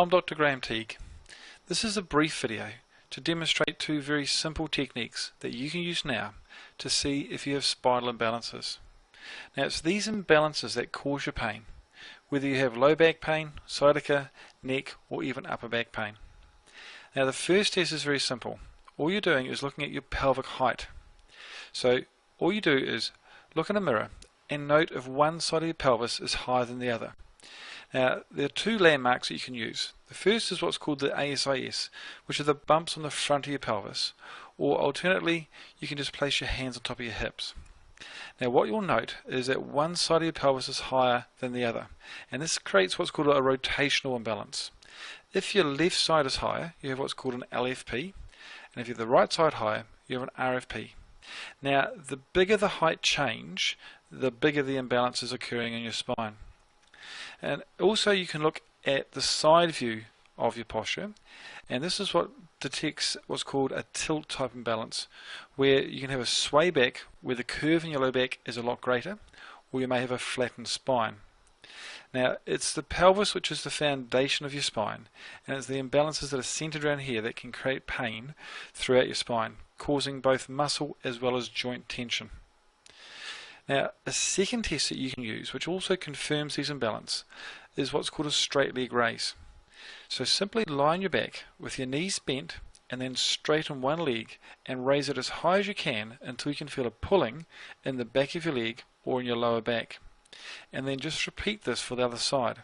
I'm Dr. Graham Teague. This is a brief video to demonstrate two very simple techniques that you can use now to see if you have spinal imbalances. Now it's these imbalances that cause your pain, whether you have low back pain, sciatica, neck or even upper back pain. Now the first test is very simple. All you're doing is looking at your pelvic height. So all you do is look in a mirror and note if one side of your pelvis is higher than the other. Now, there are two landmarks that you can use. The first is what's called the ASIS, which are the bumps on the front of your pelvis, or alternately, you can just place your hands on top of your hips. Now, what you'll note is that one side of your pelvis is higher than the other, and this creates what's called a rotational imbalance. If your left side is higher, you have what's called an LFP, and if you have the right side higher, you have an RFP. Now, the bigger the height change, the bigger the imbalance is occurring in your spine. And also you can look at the side view of your posture, and this is what detects what's called a tilt type imbalance, where you can have a sway back where the curve in your low back is a lot greater, or you may have a flattened spine. Now it's the pelvis which is the foundation of your spine, and it's the imbalances that are centered around here that can create pain throughout your spine, causing both muscle as well as joint tension. Now, a second test that you can use, which also confirms these imbalances, is what's called a straight leg raise. So simply lie on your back with your knees bent and then straighten one leg and raise it as high as you can until you can feel a pulling in the back of your leg or in your lower back. And then just repeat this for the other side.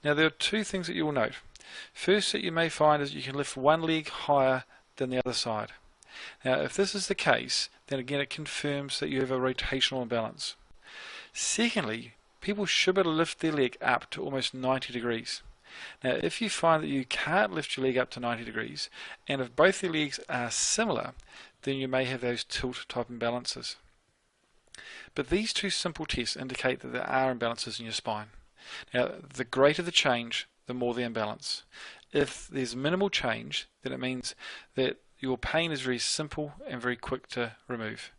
Now there are two things that you will note. First that you may find is you can lift one leg higher than the other side. Now if this is the case, then again it confirms that you have a rotational imbalance. Secondly, people should be able to lift their leg up to almost 90 degrees. Now if you find that you can't lift your leg up to 90 degrees, and if both your legs are similar, then you may have those tilt type imbalances. But these two simple tests indicate that there are imbalances in your spine. Now the greater the change, the more the imbalance. If there's minimal change, then it means that your pain is very simple and very quick to remove.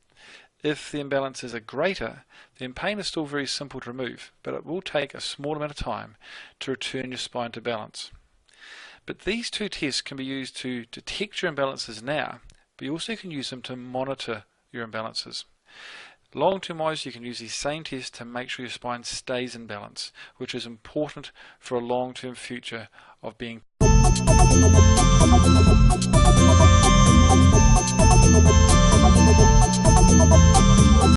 If the imbalances are greater, then pain is still very simple to remove, but it will take a small amount of time to return your spine to balance. But these two tests can be used to detect your imbalances now, but you also can use them to monitor your imbalances. Long-term wise, you can use these same tests to make sure your spine stays in balance, which is important for a long-term future of being